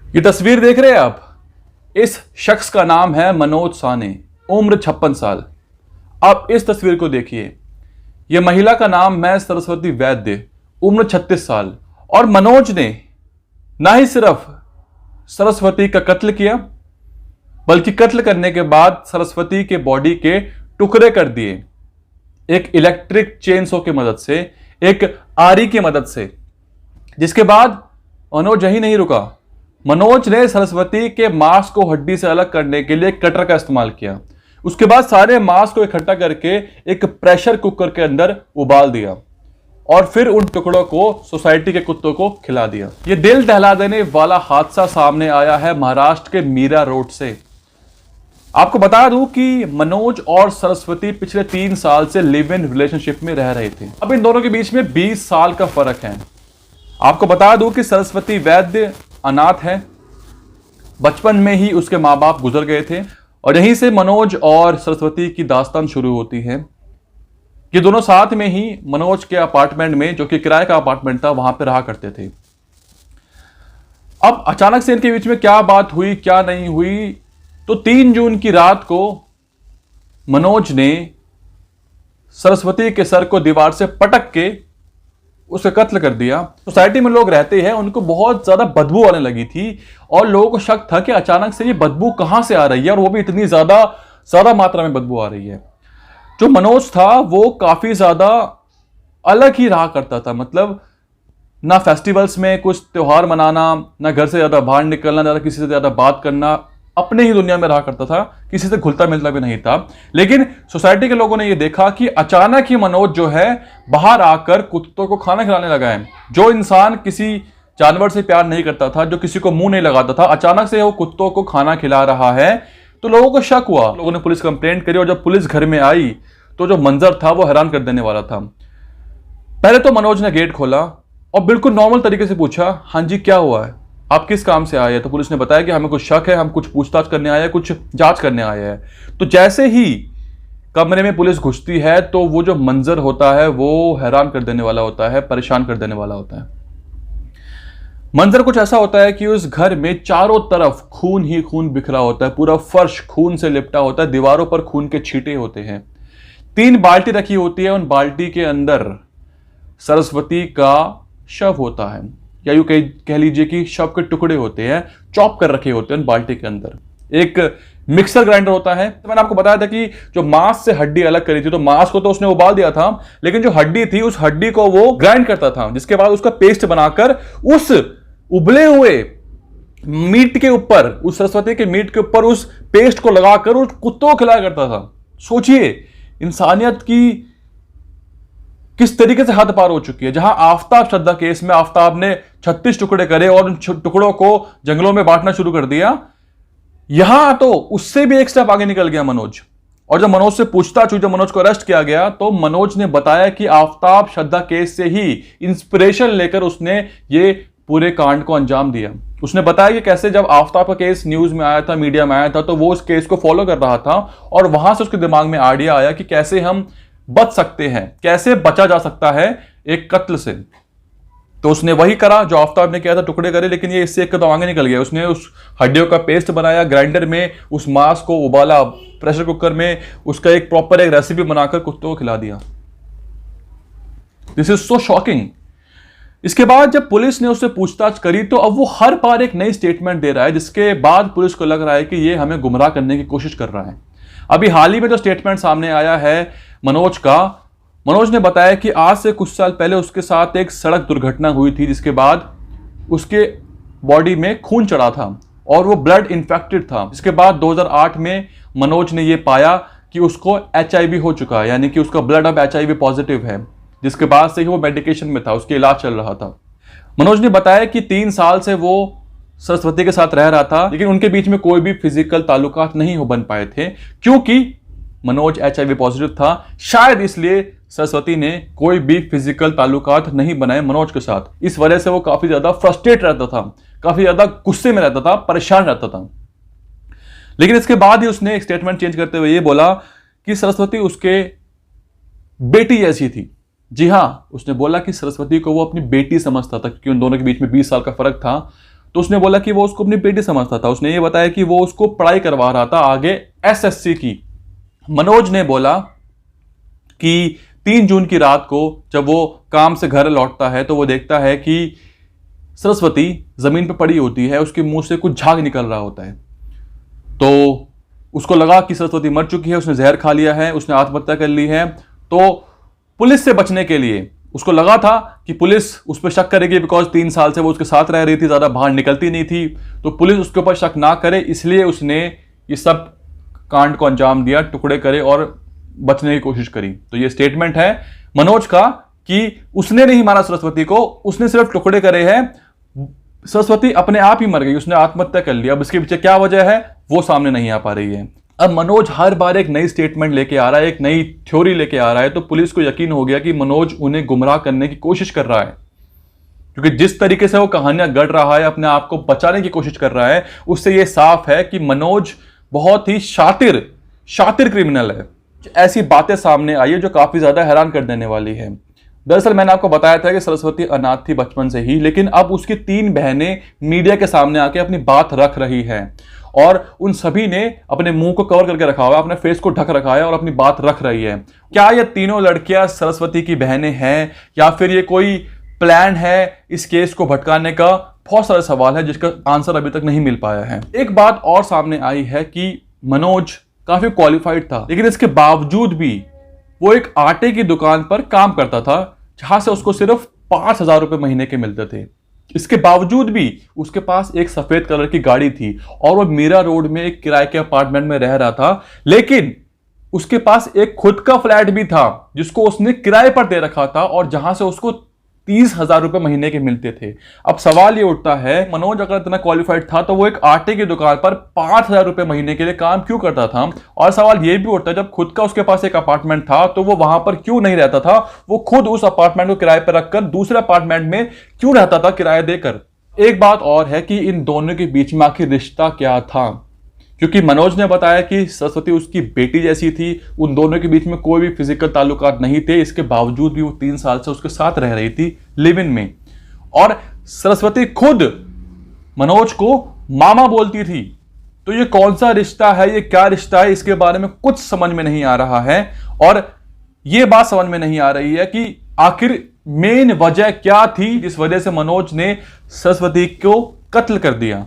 ये तस्वीर देख रहे हैं आप, इस शख्स का नाम है मनोज साहनी, उम्र 56 साल। अब इस तस्वीर को देखिए, यह महिला का नाम है सरस्वती वैद्य, उम्र 36 साल। और मनोज ने ना ही सिर्फ सरस्वती का कत्ल किया, बल्कि कत्ल करने के बाद सरस्वती के बॉडी के टुकड़े कर दिए एक इलेक्ट्रिक चेनसो की मदद से, एक आरी की मदद से। जिसके बाद मनोज यही नहीं रुका, मनोज ने सरस्वती के मांस को हड्डी से अलग करने के लिए कटर का इस्तेमाल किया। उसके बाद सारे मांस को इकट्ठा करके एक प्रेशर कुकर के अंदर उबाल दिया और फिर उन टुकड़ों को सोसाइटी के कुत्तों को खिला दिया। यह दिल दहला देने वाला हादसा सामने आया है महाराष्ट्र के मीरा रोड से। आपको बता दूं कि मनोज और सरस्वती पिछले 3 साल से लिव इन रिलेशनशिप में रह रहे थे। अब इन दोनों के बीच में 20 साल का फर्क है। आपको बता दूं कि सरस्वती वैद्य अनाथ है, बचपन में ही उसके माँ बाप गुजर गए थे और यहीं से मनोज और सरस्वती की दास्तान शुरू होती है। ये दोनों साथ में ही मनोज के अपार्टमेंट में, जो कि किराए का अपार्टमेंट था, वहां पर रहा करते थे। अब अचानक से इनके बीच में क्या बात हुई, क्या नहीं हुई, तो 3 जून की रात को मनोज ने सरस्वती के सर को दीवार से पटक के उसे कत्ल कर दिया। सोसाइटी में लोग रहते हैं, उनको बहुत ज्यादा बदबू आने लगी थी और लोगों को शक था कि अचानक से ये बदबू कहां से आ रही है, और वो भी इतनी ज्यादा मात्रा में बदबू आ रही है। जो मनोज था वो काफी ज्यादा अलग ही रहा करता था, मतलब ना फेस्टिवल्स में कुछ त्योहार मनाना, ना घर से ज्यादा बाहर निकलना, ज्यादा किसी से ज्यादा बात करना, अपने ही दुनिया में रहा करता था, किसी से घुलता मिलता भी नहीं था। लेकिन सोसाइटी के लोगों ने यह देखा कि अचानक ही मनोज जो है बाहर आकर कुत्तों को खाना खिलाने लगा है। जो इंसान किसी जानवर से प्यार नहीं करता था, जो किसी को मुंह नहीं लगाता था, अचानक से वो कुत्तों को खाना खिला रहा है। तो लोगों को शक हुआ, लोगों ने पुलिस कंप्लेंट करी और जब पुलिस घर में आई तो जो मंजर था वो हैरान कर देने वाला था। पहले तो मनोज ने गेट खोला और बिल्कुल नॉर्मल तरीके से पूछा, हाँ जी क्या हुआ है, आप किस काम से आए हैं? तो पुलिस ने बताया कि हमें कुछ शक है, हम कुछ पूछताछ करने आए हैं, कुछ जांच करने आए हैं। तो जैसे ही कमरे में पुलिस घुसती है तो वो जो मंजर होता है वो हैरान कर देने वाला होता है, परेशान कर देने वाला होता है। मंजर कुछ ऐसा होता है कि उस घर में चारों तरफ खून ही खून बिखरा होता है, पूरा फर्श खून से लिपटा होता है, दीवारों पर खून के छींटे होते हैं। 3 बाल्टी रखी होती है, उन बाल्टी के अंदर सरस्वती का शव होता है, या यूं कह लीजिए कि शव के टुकड़े होते हैं, चॉप कर रखे होते हैं बाल्टी के अंदर। एक मिक्सर ग्राइंडर होता है। तो मैंने आपको बताया था कि जो मांस से हड्डी अलग करी थी, तो मांस को तो उसने उबाल दिया था, लेकिन जो हड्डी थी उस हड्डी को वो ग्राइंड करता था, जिसके बाद उसका पेस्ट बनाकर उस उबले हुए मीट के ऊपर, उस सरस्वती के मीट के ऊपर उस पेस्ट को लगाकर उस कुत्तों को खिलाया करता था। सोचिए इंसानियत की किस तरीके से हद पार हो चुकी है। जहां आफ्ताब श्रद्धा केस में आफ्ताब ने 36 टुकड़े करे और उन टुकड़ों को जंगलों में बांटना शुरू कर दिया, यहां तो उससे भी एक स्टेप आगे निकल गया मनोज। और जब मनोज से पूछताछ हुई, जब मनोज को अरेस्ट किया गया, तो मनोज ने बताया कि आफ्ताब श्रद्धा केस से ही इंस्पिरेशन लेकर उसने ये पूरे कांड को अंजाम दिया। उसने बताया कि कैसे जब आफ्ताब का केस न्यूज में आया था, मीडिया में आया था, तो वो उस केस को फॉलो कर रहा था और वहां से उसके दिमाग में आइडिया आया कि कैसे हम बच सकते हैं, कैसे बचा जा सकता है एक कत्ल से। तो उसने वही करा जो आफ्ताब ने किया था, टुकड़े करे, लेकिन ये इससे एक कदम आगे निकल गया। उसने उस हड्डियों का पेस्ट बनाया, ग्राइंडर में उस मांस को उबाला, प्रेशर कुकर में उसका एक प्रॉपर एक रेसिपी बनाकर कुत्तों को खिला दिया। This is so shocking. इसके बाद जब पुलिस ने उससे पूछताछ करी तो अब वो हर बार एक नई स्टेटमेंट दे रहा है, जिसके बाद पुलिस को लग रहा है कि ये हमें गुमराह करने की कोशिश कर रहा है। अभी हाल ही में जो स्टेटमेंट सामने आया है मनोज का, मनोज ने बताया कि आज से कुछ साल पहले उसके साथ एक सड़क दुर्घटना हुई थी, जिसके बाद उसके बॉडी में खून चढ़ा था और वो ब्लड इन्फेक्टेड था। जिसके बाद 2008 में मनोज ने यह पाया कि उसको HIV हो चुका है, यानी कि उसका ब्लड अब HIV पॉजिटिव है। जिसके बाद से ही वो मेडिकेशन में था, उसके इलाज चल रहा था। मनोज ने बताया कि 3 साल से वो सरस्वती के साथ रह रहा था, लेकिन उनके बीच में कोई भी फिजिकल ताल्लुकात नहीं हो बन पाए थे, क्योंकि मनोज HIV पॉजिटिव था। शायद इसलिए सरस्वती ने कोई भी फिजिकल ताल्लुकात नहीं बनाए मनोज के साथ। इस वजह से वो काफी ज्यादा फ्रस्ट्रेट रहता था, काफी ज्यादा गुस्से में रहता था, परेशान रहता था। लेकिन इसके बाद ही उसने एक स्टेटमेंट चेंज करते हुए ये बोला कि सरस्वती उसके बेटी जैसी थी। जी हां, उसने बोला कि सरस्वती को वो अपनी बेटी समझता था, क्योंकि उन दोनों के बीच में 20 साल का फर्क था। तो उसने बोला कि वो उसको अपनी बेटी समझता था। उसने ये बताया कि वो उसको पढ़ाई करवा रहा था आगे एसएससी की। मनोज ने बोला कि 3 जून की रात को जब वो काम से घर लौटता है तो वो देखता है कि सरस्वती जमीन पर पड़ी होती है, उसके मुंह से कुछ झाग निकल रहा होता है। तो उसको लगा कि सरस्वती मर चुकी है, उसने जहर खा लिया है, उसने आत्महत्या कर ली है। तो पुलिस से बचने के लिए उसको लगा था कि पुलिस उस पर शक करेगी, बिकॉज 3 साल से वो उसके साथ रह रही थी, ज्यादा बाहर निकलती नहीं थी, तो पुलिस उसके ऊपर शक ना करे, इसलिए उसने ये सब कांड को अंजाम दिया, टुकड़े करे और बचने की कोशिश करी। तो ये स्टेटमेंट है मनोज का कि उसने नहीं मारा सरस्वती को, उसने सिर्फ टुकड़े करे हैं। सरस्वती अपने आप ही मर गई, उसने आत्महत्या कर लिया। अब इसके पीछे क्या वजह है वो सामने नहीं आ पा रही है। अब मनोज हर बार एक नई स्टेटमेंट लेके आ रहा है, एक नई थ्योरी लेके आ रहा है, तो पुलिस को यकीन हो गया कि मनोज उन्हें गुमराह करने की कोशिश कर रहा है, क्योंकि जिस तरीके से वो कहानियां गढ़ रहा है, अपने आप को बचाने की कोशिश कर रहा है, उससे यह साफ है कि मनोज बहुत ही शातिर क्रिमिनल है। ऐसी बातें सामने आई है जो काफी ज्यादा हैरान कर देने वाली है। दरअसल मैंने आपको बताया था कि सरस्वती अनाथ थी बचपन से ही, लेकिन अब उसकी 3 बहनें मीडिया के सामने आके अपनी बात रख रही हैं और उन सभी ने अपने मुंह को कवर करके रखा हुआ है, अपने फेस को ढक रखा है और अपनी बात रख रही है। क्या ये तीनों लड़कियां सरस्वती की बहनें हैं या फिर ये कोई प्लान है इस केस को भटकाने का? बहुत सारे सवाल है जिसका आंसर अभी तक नहीं मिल पाया है। एक बात और सामने आई है कि मनोज काफी क्वालिफाइड था, लेकिन इसके बावजूद भी वो एक आटे की दुकान पर काम करता था जहां से उसको सिर्फ 5,000 रुपए महीने के मिलते थे। इसके बावजूद भी उसके पास एक सफेद कलर की गाड़ी थी और वो मीरा रोड में एक किराए के अपार्टमेंट में रह रहा था, लेकिन उसके पास एक खुद का फ्लैट भी था जिसको उसने किराए पर दे रखा था और जहां से उसको 30,000 रुपए महीने के मिलते थे। अब सवाल ये उठता है, मनोज अगर इतना क्वालिफाइड था तो वो एक आटे की दुकान पर 5,000 रुपए महीने के लिए काम क्यों करता था? और सवाल ये भी उठता है, जब खुद का उसके पास एक अपार्टमेंट था तो वो वहां पर क्यों नहीं रहता था? वो खुद उस अपार्टमेंट को किराए पर रखकर दूसरे अपार्टमेंट में क्यों रहता था किराया देकर? एक बात और है कि इन दोनों के बीच में आखिर रिश्ता क्या था, क्योंकि मनोज ने बताया कि सरस्वती उसकी बेटी जैसी थी, उन दोनों के बीच में कोई भी फिजिकल ताल्लुकात नहीं थे। इसके बावजूद भी वो 3 साल से उसके साथ रह रही थी लिव इन में, और सरस्वती खुद मनोज को मामा बोलती थी। तो ये कौन सा रिश्ता है, ये क्या रिश्ता है, इसके बारे में कुछ समझ में नहीं आ रहा है। और ये बात समझ में नहीं आ रही है कि आखिर मेन वजह क्या थी जिस वजह से मनोज ने सरस्वती को कत्ल कर दिया।